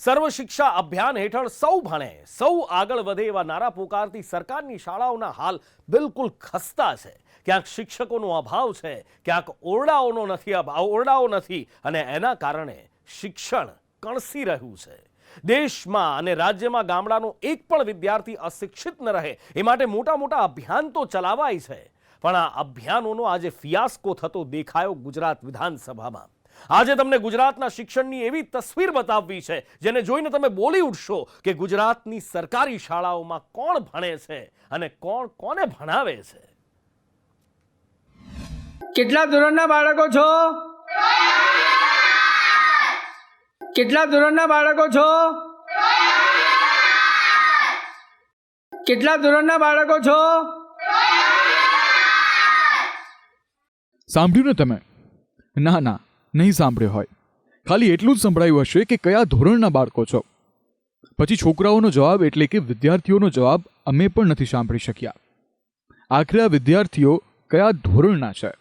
સર્વ શિક્ષા અભિયાન હેઠળ સૌ ભણે, સૌ આગળ વધે એવા નારા પોકારતી સરકારની શાળાઓના હાલ બિલકુલ ખસ્તા છે. ક્યાંક શિક્ષકોનો અભાવ છે, ક્યાંક ઓરડાઓ નથી અને એના કારણે શિક્ષણ કણસી રહ્યું છે. દેશમાં અને રાજ્યમાં ગામડાનો એક પણ વિદ્યાર્થી અશિક્ષિત ન રહે એ માટે મોટા મોટા અભિયાન તો ચલાવાય છે, પણ આ અભિયાનોનો આજે ફિયાસ્કો થતો દેખાયો ગુજરાત વિધાનસભામાં. આજે તમને ગુજરાતના શિક્ષણની એવી તસવીર બતાવવી છે જેને જોઈને તમે બોલી ઉઠશો કે ગુજરાતની સરકારી શાળાઓમાં કોણ ભણે છે અને કોણ કોને ભણાવે છે. કેટલા ધોરણના બાળકો છો? કેટલા ધોરણના બાળકો છો? કેટલા ધોરણના બાળકો છો? સાંભળ્યું ને તમે? ના ના, નહીં સાંભળ્યો હોય. ખાલી એટલું જ સંભળાયું હશે કે કયા ધોરણના બાળકો છો. પછી છોકરાઓનો જવાબ એટલે કે વિદ્યાર્થીઓનો જવાબ અમે પણ નથી સાંભળી શક્યા. આખરે આ વિદ્યાર્થીઓ કયા ધોરણના છે?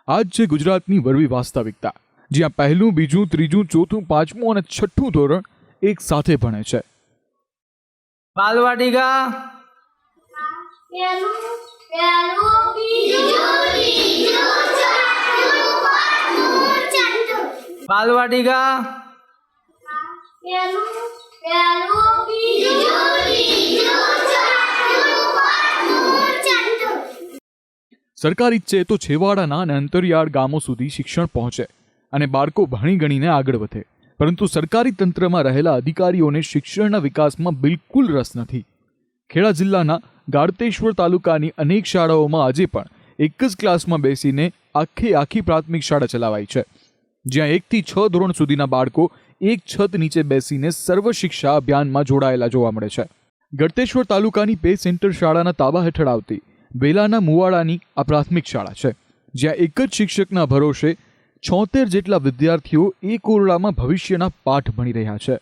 આ જ છે ગુજરાતની વરવી વાસ્તવિકતા, જ્યાં પહેલું, બીજું, ત્રીજું, ચોથું, પાંચમું અને છઠ્ઠું ધોરણ એક સાથે ભણે છે. બાલવાટિકા, બાલવાટિકા, સરકાર ઈચ્છે તો છેવાડાના અને અંતરિયાળ ગામો સુધી શિક્ષણ પહોંચે અને બાળકો ભણી ગણીને આગળ વધે, પરંતુ સરકારી તંત્રમાં રહેલા અધિકારીઓને શિક્ષણના વિકાસમાં બિલકુલ રસ નથી. ખેડા જિલ્લાના ગાળતેશ્વર તાલુકાની અનેક શાળાઓમાં આજે પણ એક જ ક્લાસમાં બેસીને આખી પ્રાથમિક શાળા ચલાવાય છે, જ્યાં 1 થી 6 ધોરણ સુધીના બાળકો એક છત નીચે બેસીને સર્વ શિક્ષા અભિયાનમાં જોડાયેલા જોવા મળે છે. ગળતેશ્વર તાલુકાની પે સેન્ટર શાળાના તાબા હેઠળ આવતી વેલાના મુવાડાની આ પ્રાથમિક શાળા છે, જ્યાં એક જ શિક્ષકના ભરોસે 76 જેટલા વિદ્યાર્થીઓ એક ઓરડામાં ભવિષ્યના પાઠ ભણી રહ્યા છે.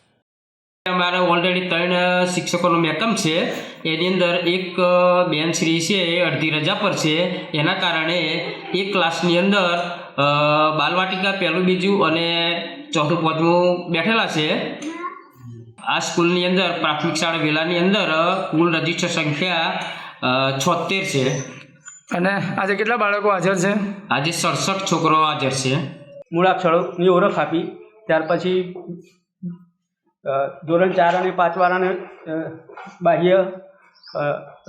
અમારે ઓલરેડી 3 શિક્ષકોનો મેકમ છે. એની અંદર એક બેનશ્રી છે એ અડધી રજા પર છે. એના કારણે એક ક્લાસની અંદર બાલવાટિકા પહેલું, બીજું અને ચોથું, પાંચમું બેઠેલા છે. આ સ્કૂલની અંદર પ્રાથમિક શાળા વેલાની અંદર કુલ રજીસ્ટર સંખ્યા 76 છે. અને આજે કેટલા બાળકો હાજર છે? આજે 67 છોકરો હાજર છે. મૂળાક્ષરોની ઓળખ આપી, ત્યાર પછી ધોરણ 4 અને 5 વાળાને બાહ્ય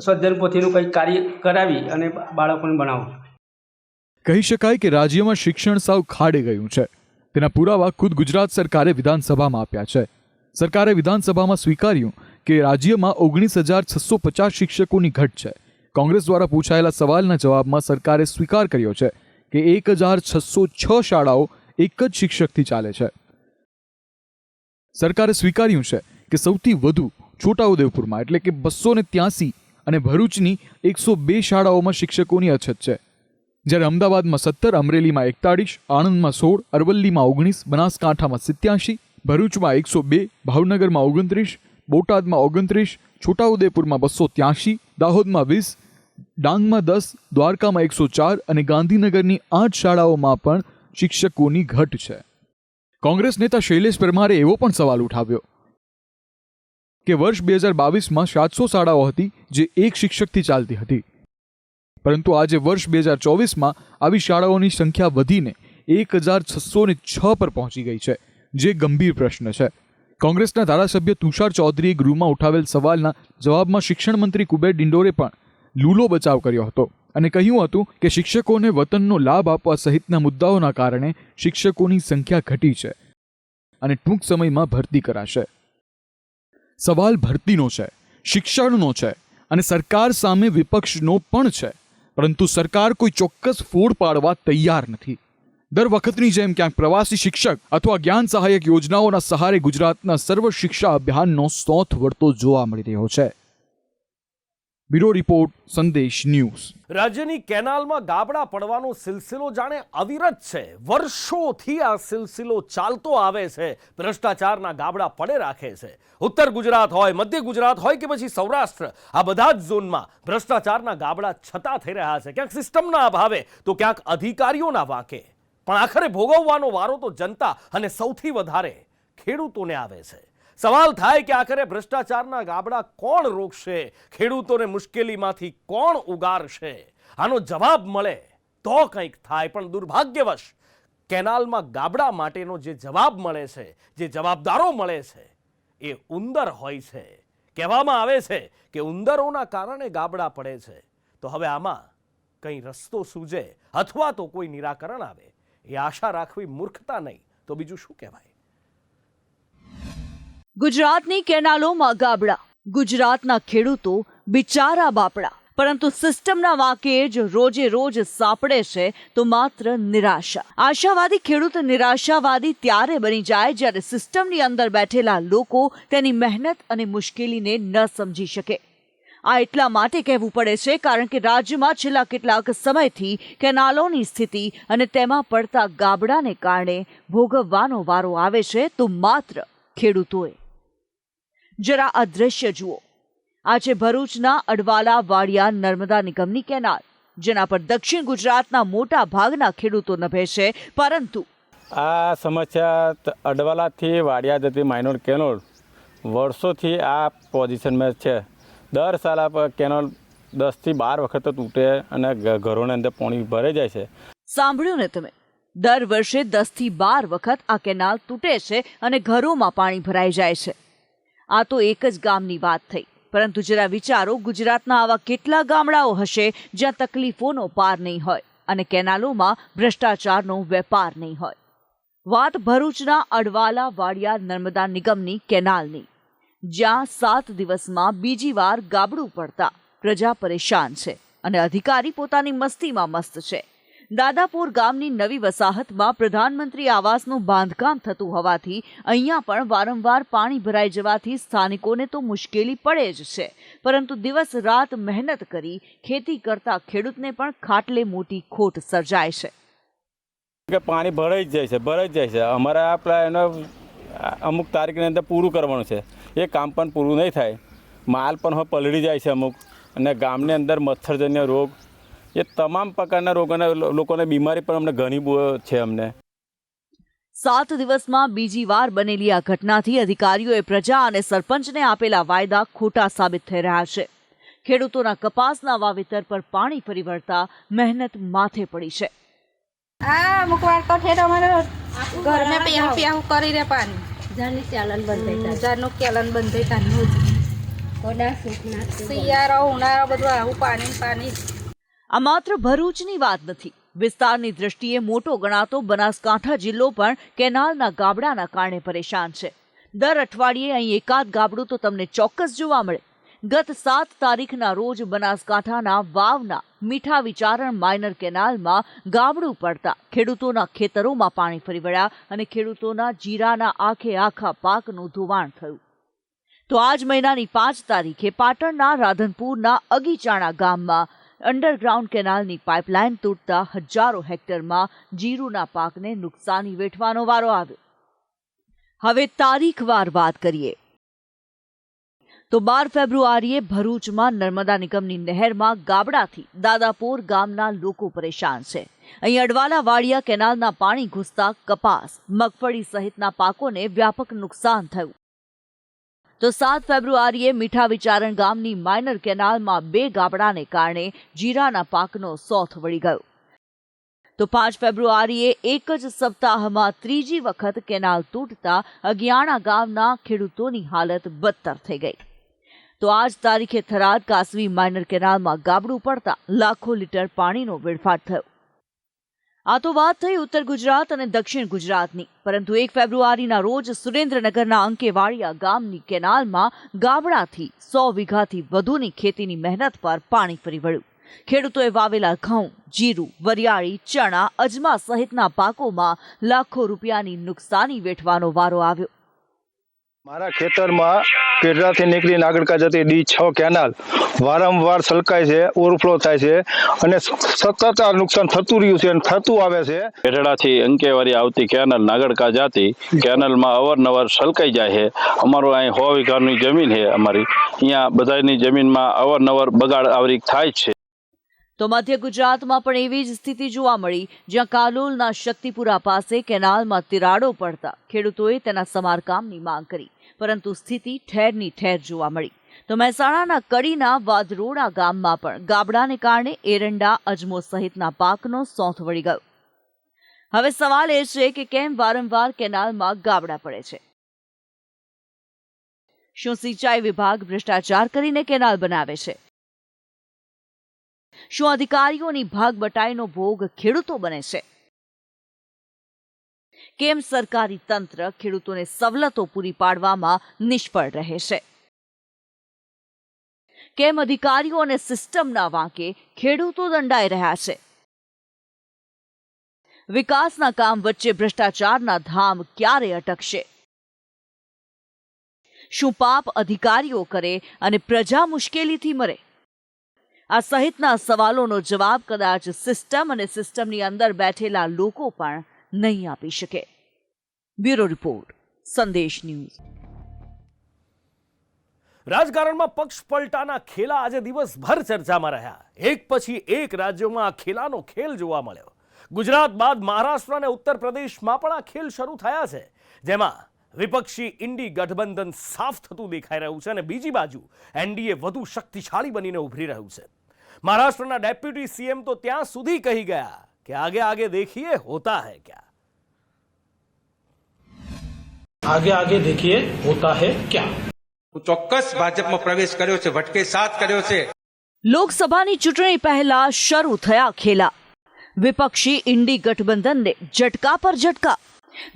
સ્વધ્યન પોથીનું કંઈક કાર્ય કરાવી અને બાળકોને ભણાવું. કહી શકાય કે રાજ્યમાં શિક્ષણ સાવ ખાડે ગયું છે. તેના પુરાવા ખુદ ગુજરાત સરકારે વિધાનસભામાં આપ્યા છે. સરકારે વિધાનસભામાં સ્વીકાર્યું કે રાજ્યમાં 19,650 શિક્ષકોની ઘટ છે. કોંગ્રેસ દ્વારા પૂછાયેલા સવાલના જવાબમાં સરકારે સ્વીકાર કર્યો છે કે 1,606 શાળાઓ એક જ શિક્ષકથી ચાલે છે. સરકારે સ્વીકાર્યું છે કે સૌથી વધુ છોટાઉદેપુરમાં એટલે કે 283 અને ભરૂચની 102 શાળાઓમાં શિક્ષકોની અછત છે, જ્યારે અમદાવાદમાં 17, અમરેલીમાં 41, આણંદમાં 16, અરવલ્લીમાં 19, બનાસકાંઠામાં 87, ભરૂચમાં 102, ભાવનગરમાં 29, બોટાદમાં 29, છોટાઉદેપુરમાં 283, દાહોદમાં 20, ડાંગમાં 10, દ્વારકામાં 104 અને ગાંધીનગરની 8 શાળાઓમાં પણ શિક્ષકોની ઘટ છે. કોંગ્રેસ નેતા શૈલેષ પરમારે એવો પણ સવાલ ઉઠાવ્યો કે વર્ષ 2022માં 700 શાળાઓ હતી જે એક શિક્ષકથી ચાલતી હતી, પરંતુ આજે વર્ષ 2024માં આવી શાળાઓની સંખ્યા વધીને 1,606 પર પહોંચી ગઈ છે, જે ગંભીર પ્રશ્ન છે. કોંગ્રેસના ધારાસભ્ય તુષાર ચૌધરીએ ગૃહમાં ઉઠાવેલ સવાલના જવાબમાં શિક્ષણ મંત્રી કુબેર ડિંડોરે પણ લૂલો બચાવ કર્યો હતો અને કહ્યું હતું કે શિક્ષકોને વતનનો લાભ આપવા સહિતના મુદ્દાઓના કારણે શિક્ષકોની સંખ્યા ઘટી છે અને ટૂંક સમયમાં ભરતી કરાશે. સવાલ ભરતીનો છે, શિક્ષણનો છે અને સરકાર સામે વિપક્ષનો પણ છે, પરંતુ સરકાર કોઈ ચોક્કસ ફોડ પાડવા તૈયાર નથી. દર વખતની જેમ ક્યાંક પ્રવાસી શિક્ષક અથવા જ્ઞાન સહાયક યોજનાઓના સહારે ગુજરાતના સર્વ શિક્ષા અભિયાનનો સોથ વળતો જોવા મળી રહ્યો છે. બ્યુરો રિપોર્ટ, સંદેશ ન્યૂઝ. રાજ્યની કેનાલમાં ગાબડા પડવાનો સિલસિલો જાણે અવિરત છે. વર્ષોથી આ સિલસિલો ચાલતો આવે છે. ભ્રષ્ટાચારના ગાબડા પડે રાખે છે. ઉત્તર ગુજરાત હોય, મધ્ય ગુજરાત હોય કે પછી સૌરાષ્ટ્ર, આ બધા જ ઝોનમાં ભ્રષ્ટાચારના ગાબડા છતા થઈ રહ્યા છે. ક્યાંક સિસ્ટમના અભાવે તો ક્યાંક અધિકારીઓના વાંકે, પણ આખરે ભોગવવાનો વારો તો જનતા અને સૌથી વધારે ખેડૂતોને આવે છે. સવાલ થાય કે આખરે ભ્રષ્ટાચારના ગાબડા કોણ રોકશે, ખેડૂતોને મુશ્કેલીમાંથી કોણ ઉગારશે? આનો જવાબ મળે તો કંઈક થાય, પણ દુર્ભાગ્યવશ કેનાલમાં ગાબડા માટેનો જે જવાબ મળે છે, જે જવાબદારો મળે છે, એ ઉંદર હોય છે. કહેવામાં આવે છે કે ઉંદરોના કારણે ગાબડા પડે છે. તો હવે આમાં કંઈ રસ્તો સૂજે અથવા તો કોઈ નિરાકરણ આવે, એ આશા રાખવી મૂર્ખતા નહીં તો બીજું શું કહેવાય? ગુજરાતની કેનાલોમાં ગાબડા, ગુજરાતના ખેડૂતો બિચારા બાપડા. પરંતુ સિસ્ટમના વાંકે જ રોજે રોજ સાંપડે છે તો માત્ર નિરાશા. આશાવાદી ખેડૂત નિરાશાવાદી ત્યારે બની જાય જ્યારે સિસ્ટમની અંદર બેઠેલા લોકો તેની મહેનત અને મુશ્કેલીને ન સમજી શકે. આ એટલા માટે કહેવું પડે છે કારણ કે રાજ્યમાં છેલ્લા કેટલાક સમયથી કેનાલોની સ્થિતિ અને તેમાં પડતા ગાબડાને કારણે ભોગવવાનો વારો આવે છે તો માત્ર ખેડૂતોએ. જરા આ દ્રશ્ય જુઓ. આ છે ભરૂચના અડવાલા વાડિયા નર્મદા નિગમની કેનાલ, જેના પર દક્ષિણ ગુજરાતના મોટા ભાગના ખેડૂતો નભે છે. પરંતુ આ સમસ્યા અડવાલાથી વાડિયા જતી માઇનોર કેનોલ વર્ષોથી આ પોઝિશનમાં છે. દર સાલ આ કેનોલ 10 થી 12 વખત તૂટે અને ઘરોની અંદર પાણી ભરાઈ જાય છે. સાંભળ્યું ને તમે? દર વર્ષે 10 થી 12 વખત આ કેનાલ તૂટે છે અને ઘરોમાં પાણી ભરાઈ જાય છે. આ તો એક જ ગામની વાત થઈ, પરંતુ જરા વિચારો, ગુજરાતના આવા કેટલા ગામડાઓ હશે જ્યાં તકલીફોનો પાર નહીં હોય અને કેનાલોમાં ભ્રષ્ટાચારનો વેપાર નહીં હોય. વાત ભરૂચના અડવાલા વાડિયા નર્મદા નિગમની કેનાલની, જ્યાં 7 દિવસમાં બીજી વાર ગાબડું પડતા પ્રજા પરેશાન છે અને અધિકારી પોતાની મસ્તીમાં મસ્ત છે. દાદાપુર ગામની નવી વસાહતમાં પ્રધાનમંત્રી આવાસનું બાંધકામ થતું હોવાથી અહીંયા પણ વારંવાર પાણી ભરાઈ જવાથી સ્થાનિકોને તો મુશ્કેલી પડે જ છે, પરંતુ દિવસ રાત મહેનત કરી ખેતી કરતા ખેડૂતને પણ ખાટલે મોટી ખોટ સર્જાય છે. કે પાણી ભરાઈ જ જાય છે. અમારે આપણે એનો અમુક તારીખની અંદર પૂરું કરવાનું છે. એ કામ પણ પૂરું નહીં થાય, માલ પણ હવે પલળી જાય છે અમુક, અને ગામની અંદર મચ્છરજન્ય રોગ, એ તમામ પ્રકારના રોગોને લોકોને બીમારી પણ અમને ઘણી છે. અમને 7 દિવસમાં બીજી વાર બનેલી આ ઘટનાથી અધિકારીઓએ પ્રજા અને સરપંચને આપેલા વાયદા ખોટા સાબિત થઈ રહ્યા છે. ખેડૂતોના કપાસના વાવેતર પર પાણી ફરી વળતા મહેનત માથે પડી છે. અમુક વાર તો ઠેર અમારે ઘરને પીવું કરી રે પાણી જારનું કેલન બંધ થઈ શિયાળો ઉનાળો બધું આવું પાણી. આ માત્ર ભરૂચની વાત નથી. વિસ્તારની દ્રષ્ટિએ મોટો ગણાતો બનાસકાંઠા જિલ્લો પણ કેનાલના ગાબડાના કારણે પરેશાન છે. દર અઠવાડિયે અહીં એકાદ ગાબડું તો તમને ચોક્કસ જોવા મળે. ગત 7 તારીખના રોજ બનાસકાંઠાના વાવના મીઠા વિચારણ માઇનર કેનાલમાં ગાબડું પડતા ખેડૂતોના ખેતરોમાં પાણી ફરી વળ્યા અને ખેડૂતોના જીરાના આખા પાકનું ધોવાણ થયું. તો આ જ મહિનાની 5 તારીખે પાટણના રાધનપુરના અગીચાણા ગામમાં અંડરગ્રાઉન્ડ કેનાલની પાઇપલાઇન તૂટતા હજારો હેક્ટરમાં જીરુના પાકને નુકસાની વેઠવાનો વારો આવ્યો. હવે તારીખવાર વાત કરીએ તો 12 ફેબ્રુઆરીએ ભરૂચમાં નર્મદા નિગમની નહેરમાં ગાબડાથી દાદાપોર ગામના લોકો પરેશાન છે. અહીં અડવાલા વાડિયા કેનાલના પાણી ઘૂસતા કપાસ, મગફળી સહિતના પાકોને વ્યાપક નુકસાન થયું. તો 7 ફેબ્રુઆરીએ મીઠા વિચારણ ગામની માઇનર કેનાલમાં 2 ગાબડાને કારણે જીરાના પાકનો સોથ વળી ગયો. તો 5 ફેબ્રુઆરીએ એક જ સપ્તાહમાં ત્રીજી વખત કેનાલ તૂટતા અગિયાણા ગામના ખેડૂતોની હાલત બદતર થઈ ગઈ. તો આ જ તારીખે થરાદ કાસવી માઇનર કેનાલમાં ગાબડું પડતા લાખો લીટર પાણીનો વેડફાટ થયો. આ તો વાત થઈ ઉત્તર ગુજરાત અને દક્ષિણ ગુજરાતની, પરંતુ 1 ફેબ્રુઆરીના રોજ સુરેન્દ્રનગરના અંકેવાડિયા ગામની કેનાલમાં ગાબડાથી 100 વીઘાથી વધુની ખેતીની મહેનત પર પાણી ફરી વળ્યું. ખેડૂતોએ વાવેલા ઘઉં, જીરું, વરિયાળી, ચણા, અજમા સહિતના પાકોમાં લાખો રૂપિયાની નુકસાની વેઠવાનો વારો આવ્યો. મારા ખેતરમાં પેઢાથી નીકળીને આગળ જતી D6 કેનાલ વારંવાર છલકાય છે, ઓવરફ્લો થાય છે અને સતત આ નુકસાન થતું રહ્યું છે અને થતું આવે છે. પેઢાથી અંકેવારી આવતી કેનાલ નાગડકા જાતી કેનાલમાં અવારનવાર છલકાઈ જાય છે. અમારું અહીં 100 વીઘાની જમીન છે. અમારી અહીંયા બધાની જમીનમાં અવારનવાર બગાડ આવરી થાય છે. તો મધ્ય ગુજરાતમાં પણ એવી જ સ્થિતિ જોવા મળી, જ્યાં કાલોલના શક્તિપુરા પાસે કેનાલમાં તિરાડો પડતા ખેડૂતોએ તેના સમારકામની માંગ કરી, પરંતુ સ્થિતિ ઠેરની ઠેર જોવા મળી. તો મહેસાણાના કડીના વાદરોડા ગામમાં પણ ગાબડાને કારણે એરંડા, અજમો સહિતના પાકનો સોંથ વળી ગયો. હવે સવાલ એ છે કે કેમ વારંવાર કેનાલમાં ગાબડા પડે છે? શું સિંચાઈ વિભાગ ભ્રષ્ટાચાર કરીને કેનાલ બનાવે છે? શું અધિકારીઓની ભાગબટાઈનો ભોગ ખેડૂતો બને છે? કેમ સરકારી તંત્ર ખેડૂતોને સવલતો પૂરી પાડવામાં નિષ્ફળ રહે છે? કેમ અધિકારીઓ અને સિસ્ટમના વાંકે ખેડૂતો દંડાઈ રહ્યા છે? વિકાસના કામ વચ્ચે ભ્રષ્ટાચારના ધામ ક્યારે અટકશે? શું પાપ અધિકારીઓ કરે અને પ્રજા મુશ્કેલીથી મરે? આ સહિતના સવાલોનો જવાબ કદાચ સિસ્ટમ અને સિસ્ટમની અંદર બેઠેલા લોકો પણ નહીં આપી શકે. બ્યુરો રિપોર્ટ, સંદેશ ન્યૂઝ. રાજકારણમાં પક્ષ પલટાના ખેલા આજે દિવસભર ચર્ચામાં રહ્યા. એક પછી એક રાજ્યોમાં આ ખેલાનો ખેલ જોવા મળ્યો. ગુજરાત બાદ મહારાષ્ટ્ર અને ઉત્તર પ્રદેશમાં પણ આ ખેલ શરૂ થયા છે, જેમાં વિપક્ષી ઇન્ડી ગઠબંધન સાફ થતું દેખાઈ રહ્યું છે અને બીજી બાજુ એનડીએ વધુ શક્તિશાળી બનીને ઉભરી રહ્યું છે. મહારાષ્ટ્રના ડેપ્યુટી સીએમ તો ત્યાં સુધી કહી ગયા કે આગે આગે દેખીએ હોતા હૈ ક્યા. આગે આગે દેખીએ હોતા હૈ ક્યા. ચોક્કસ ભાજપમાં પ્રવેશ કર્યો છે, વટકે સાથ કર્યો છે. લોકસભાની ચૂંટણી પહેલા શરૂ થયા ખેલા. વિપક્ષી ઇન્ડી ગઠબંધનને ઝટકા પર ઝટકા.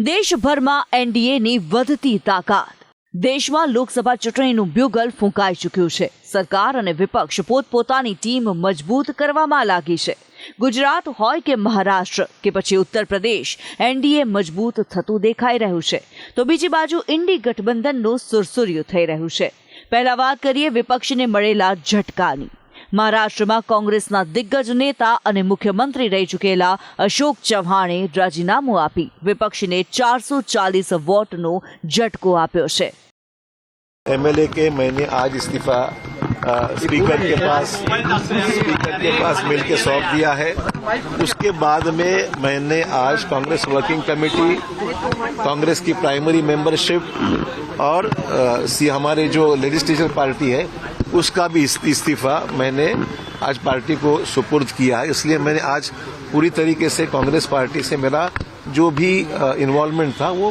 દેશભરમાં એનડીએની વધતી તાકાત. દેશમાં લોકસભા ચૂંટણીનું બ્યુગલ ફૂંકાઈ ચૂક્યું છે. સરકાર અને વિપક્ષ પોતપોતાની ટીમ મજબૂત કરવામાં લાગી છે. ગુજરાત હોય કે મહારાષ્ટ્ર કે પછી ઉત્તર પ્રદેશ, એનડીએ મજબૂત થતું દેખાઈ રહ્યું છે. તો બીજી બાજુ ઇન્ડી ગઠબંધનનું સુરસુર્યું થઈ રહ્યું છે. પહેલા વાત કરીએ વિપક્ષને મળેલા ઝટકાની. મહારાષ્ટ્રમાં કોંગ્રેસના દિગ્ગજ નેતા અને મુખ્યમંત્રી રહી ચૂકેલા અશોક ચવ્હાણે રાજીનામું આપી વિપક્ષને 440 વોટનો ઝટકો આપ્યો છે. एमएलए के मैंने आज इस्तीफा स्पीकर के पास मिल के सौंप दिया है. उसके बाद में मैंने आज कांग्रेस वर्किंग कमेटी, कांग्रेस की प्राइमरी मेंबरशिप और हमारे जो लेजिस्लेचर पार्टी है उसका भी इस्तीफा मैंने आज पार्टी को सुपुर्द किया है. इसलिए मैंने आज पूरी तरीके से कांग्रेस पार्टी से मेरा जो भी इन्वॉल्वमेंट था वो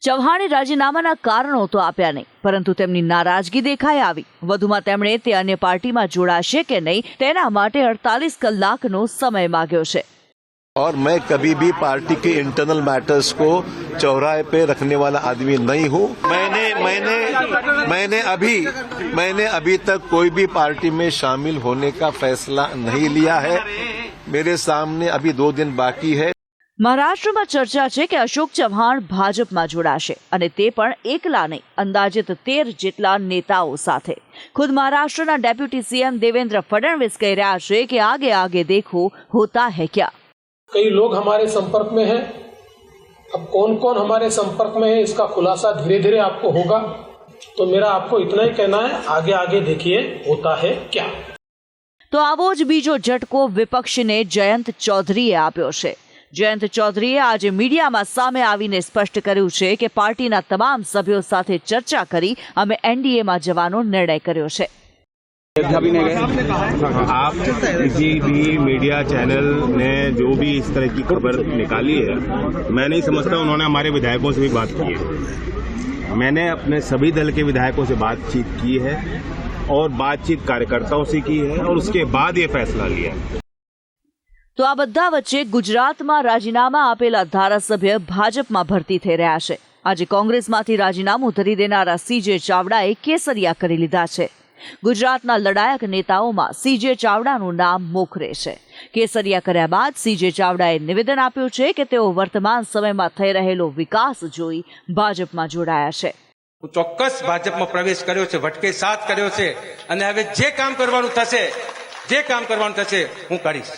ચૌહાણે રાજીનામાના કારણો તો આપ્યા નહીં, પરંતુ તેમની નારાજગી દેખાઈ આવી. વધુમાં તેમણે તે અન્ય પાર્ટીમાં જોડાશે કે નહીં તેના માટે 48 કલાકનો સમય માંગ્યો છે. और मैं कभी भी पार्टी के इंटरनल मैटर्स को चौराहे पे रखने वाला आदमी नहीं हूँ. मैंने अभी तक कोई भी पार्टी में शामिल होने का फैसला नहीं लिया है. मेरे सामने अभी 2 दिन बाकी है. મહારાષ્ટ્રમાં ચર્ચા છે કે અશોક ચવ્હાણ ભાજપમાં જોડાશે અને તે પણ એકલા નહીં, અંદાજિત 13 જેટલા નેતાઓ સાથે. ખુદ મહારાષ્ટ્રના ડેપ્યુટી સીએમ દેવેન્દ્ર फडणवीस कह रहा है कि आगे आगे देखो होता है क्या. कई लोग हमारे संपर्क में हैं. अब कौन कौन हमारे संपर्क में है इसका खुलासा धीरे धीरे आपको होगा. तो मेरा आपको इतना ही कहना है, आगे आगे देखिए होता है क्या. તો આવો જ બીજો ઝટકો વિપક્ષને જયંત ચૌધરીએ આપ્યો છે. જયંત ચૌધરીએ આજે મીડિયામાં સામે આવીને સ્પષ્ટ કર્યું છે કે પાર્ટીના તમામ સભ્યો સાથે ચર્ચા કરી અમે એનડીએમાં જવાનો નિર્ણય કર્યો છે. आप किसी भी मीडिया चैनल ने जो भी इस तरह की खबर निकाली है, मैं नहीं समझता उन्होंने हमारे विधायकों से भी बात की है. मैंने अपने सभी दल के विधायकों से बातचीत की है और बातचीत कार्यकर्ताओं से की है और उसके बाद ये फैसला लिया है. તો આ બધા વચ્ચે ગુજરાતમાં રાજીનામા આપેલા ધારાસભ્ય ભાજપમાં ભરતી થઈ રહ્યા છે. આજે કોંગ્રેસમાંથી રાજીનામું ધરી દેનારા સીજે ચાવડાએ કેસરિયા કરી લીધા છે. ગુજરાતના લડાયક નેતાઓમાં સીજે ચાવડાનું નામ મોખરે છે. કેસરિયા કર્યા બાદ સીજે ચાવડાએ નિવેદન આપ્યું છે કે તેઓ વર્તમાન સમયમાં થઈ રહેલો વિકાસ જોઈ ભાજપમાં જોડાયા છે. ચોક્કસ ભાજપમાં પ્રવેશ કર્યો છે, વટકે સાથ કર્યો છે અને હવે જે કામ કરવાનું થશે હું કરીશ.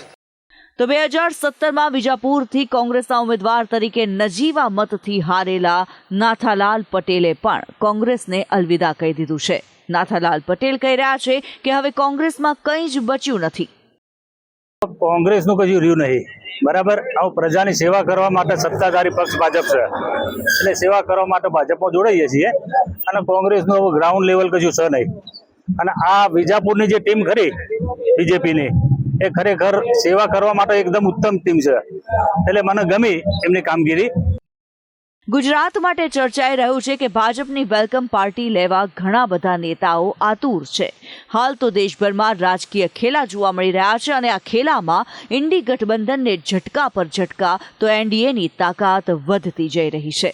તો 2017માં વિજાપુરથી કોંગ્રેસના ઉમેદવાર તરીકે નજીવા મતથી હારેલા નાથાલાલ પટેલે પણ કોંગ્રેસને અલવિદા કહી દીધું છે. નાથાલાલ પટેલ કહી રહ્યા છે કે હવે કોંગ્રેસમાં કંઈ જ બચ્યું નથી. કોંગ્રેસનું કશું રહ્યું નહીં, બરાબર. આવું પ્રજાની સેવા કરવા માટે સત્તાધારી પક્ષ ભાજપ છે, એટલે સેવા કરવા માટે ભાજપમાં જોડાઈએ છીએ, અને કોંગ્રેસનું હવે ગ્રાઉન્ડ લેવલ કશું છે નહીં. અને આ વિજાપુરની જે ટીમ ખરી બીજેપીની, એ ખરેખર સેવા કરવા માટે એકદમ ઉત્તમ ટીમ છે, એટલે મને ગમી એમની કામગીરી. ગુજરાત માટે ચર્ચાઈ રહ્યું છે કે ભાજપની વેલકમ પાર્ટી લેવા ઘણા બધા નેતાઓ આતુર છે. હાલ તો દેશભરમાં રાજકીય ખેલા જોવા મળી રહ્યા છે અને આ ખેલામાં ઇન્ડી ગઠબંધનને ઝટકા પર ઝટકા તો એનડીએની તાકાત વધતી જઈ રહી છે.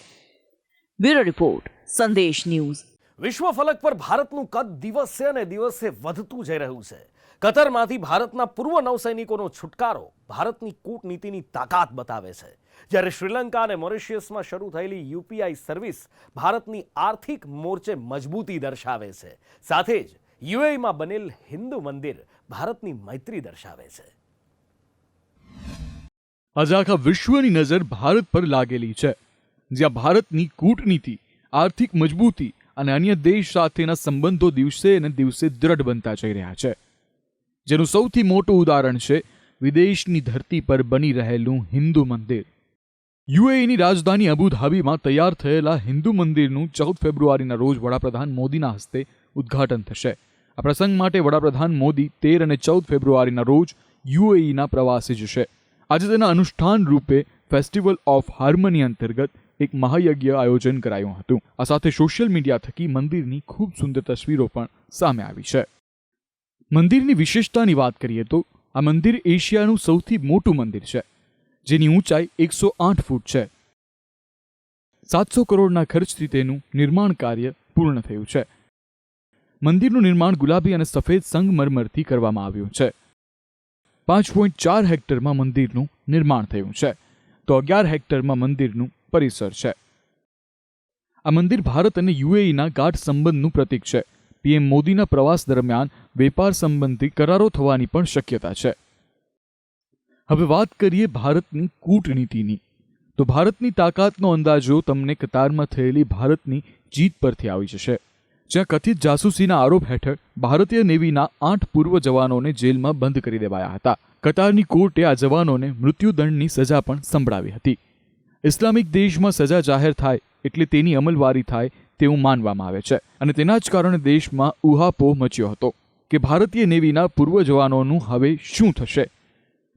બ્યુરો રિપોર્ટ, સંદેશ ન્યૂઝ. વિશ્વ ફલક પર ભારતનું કદ દિવસે અને દિવસે વધતું જઈ રહ્યું છે. કતરમાંથી ભારતના પૂર્વ નૌસૈનિકોનો છુટકારો ભારતની કૂટનીતિની તાકાત બતાવે છે. જ્યારે શ્રીલંકા અને મોરિશિયસમાં શરૂ થયેલી યુપીઆઈ સર્વિસ ભારતની આર્થિક મોરચે મજબૂતી દર્શાવે છે. સાથે જ યુએઈમાં બનેલ હિન્દુ મંદિર ભારતની મૈત્રી દર્શાવે છે. આજે આખા વિશ્વની નજર ભારત પર લાગેલી છે, જ્યાં ભારતની કૂટનીતિ, આર્થિક મજબૂતી અને અન્ય દેશ સાથેના સંબંધો દિવસે અને દિવસે દ્રઢ બનતા જઈ રહ્યા છે. જેનું સૌથી મોટું ઉદાહરણ છે વિદેશની ધરતી પર બની રહેલું હિન્દુ મંદિર. યુએઈની રાજધાની અબુધાબીમાં તૈયાર થયેલા હિન્દુ મંદિરનું 14 ફેબ્રુઆરીના રોજ વડાપ્રધાન મોદીના હસ્તે ઉદ્ઘાટન થશે. આ પ્રસંગ માટે વડાપ્રધાન મોદી 13 અને 14 ફેબ્રુઆરીના રોજ યુએઈના પ્રવાસે જશે. આજે તેના અનુષ્ઠાન રૂપે ફેસ્ટિવલ ઓફ હાર્મની અંતર્ગત એક મહાયજ્ઞ આયોજન કરાયું હતું. આ સાથે સોશિયલ મીડિયા થકી મંદિરની ખૂબ સુંદર તસવીરો પણ સામે આવી છે. મંદિરની વિશેષતાની વાત કરીએ તો આ મંદિર એશિયાનું સૌથી મોટું મંદિર છે, જેની ઊંચાઈ 108 ફૂટ છે. 700 કરોડના ખર્ચથી તેનું નિર્માણ કાર્ય પૂર્ણ થયું છે. મંદિરનું નિર્માણ ગુલાબી અને સફેદ સંગમરમરથી કરવામાં આવ્યું છે. 5.4 હેક્ટરમાં મંદિરનું નિર્માણ થયું છે, તો 11 હેક્ટરમાં મંદિરનું પરિસર છે. આ મંદિર ભારત અને યુએઈના ગાઢ સંબંધનું પ્રતીક છે. પીએમ મોદીના પ્રવાસ દરમિયાન વેપાર સંબંધી કરારો થવાની પણ શક્યતા છે. હવે વાત કરીએ ભારતની કૂટનીતિની, તો ભારતની તાકાતનો અંદાજો તમને કતારમાં થયેલી ભારતની જીત પરથી આવી જશે, જ્યાં કથિત જાસૂસીના આરોપ હેઠળ ભારતીય નેવીના 8 પૂર્વ જવાનોને જેલમાં બંધ કરી દેવાયા હતા. કતારની કોર્ટે આ જવાનોને મૃત્યુદંડની સજા પણ સંભળાવી હતી. ઇસ્લામિક દેશમાં સજા જાહેર થાય એટલે તેની અમલવારી થાય તેવું માનવામાં આવે છે, અને તેના જ કારણે દેશમાં ઉહાપોહ મચ્યો હતો કે ભારતીય નેવીના પૂર્વ જવાનોનું હવે શું થશે.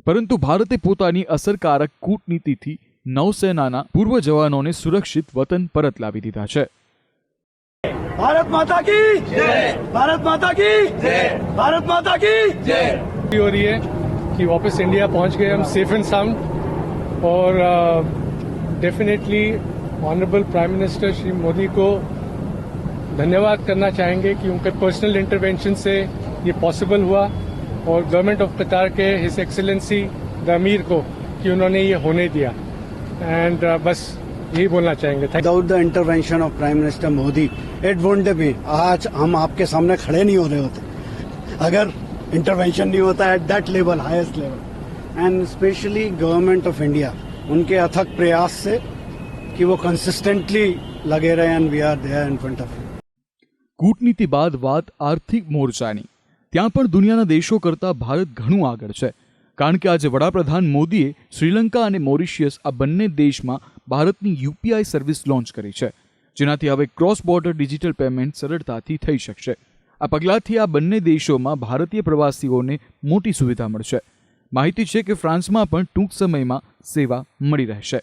પરંતુ ભારતે પોતાની અસરકારક કૂટનીતિથી નૌસેનાના પૂર્વ જવાનોને સુરક્ષિત વતન પરત લાવી દીધા છે. भारत माता की जय, भारत माता की जय, भारत माता की जय. हो रही है कि वापस इंडिया पहुंच गए हम सेफ एंड साउंड, और definitely honourable prime minister Shri Modi को धन्यवाद करना चाहेंगे कि उनके पर्सनल इंटरवेंशन से ये पॉसिबल हुआ, और गवर्नमेंट ऑफ कतार के हिज एक्सेलेंसी द अमीर को कि उन्होंने ये होने दिया, एंड बस यही बोलना चाहेंगे. Without the intervention of prime minister Modi it won't be, आज हम आपके सामने खड़े नहीं हो रहे होते अगर इंटरवेंशन नहीं होता at that level, highest level. And specially government of India, उनके अथक प्रयास से कि वो कंसिस्टेंटली लगे रहे, and we are there in front of you. કૂટનીતિ બાદ વાત આર્થિક મોરચાની. ત્યાં પણ દુનિયાના દેશો કરતાં ભારત ઘણું આગળ છે, કારણ કે આજે વડાપ્રધાન મોદીએ શ્રીલંકા અને મોરિશિયસ આ બંને દેશમાં ભારતની યુપીઆઈ સર્વિસ લોન્ચ કરી છે, જેનાથી હવે ક્રોસ બોર્ડર ડિજિટલ પેમેન્ટ સરળતાથી થઈ શકશે. આ પગલાંથી આ બંને દેશોમાં ભારતીય પ્રવાસીઓને મોટી સુવિધા મળશે. માહિતી છે કે ફ્રાન્સમાં પણ ટૂંક સમયમાં સેવા મળી રહેશે.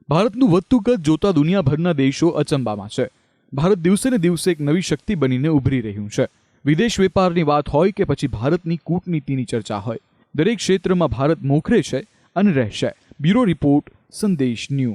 ભારતનું વધતું કદ જોતા દુનિયાભરના દેશો અચંબામાં છે. ભારત દિવસે ને દિવસે એક નવી શક્તિ બનીને ઉભરી રહ્યું છે. વિદેશ વેપારની વાત હોય કે પછી ભારતની કૂટનીતિની ચર્ચા હોય, દરેક ક્ષેત્રમાં ભારત મોખરે છે અને રહેશે. બ્યુરો રિપોર્ટ, સંદેશ ન્યૂઝ.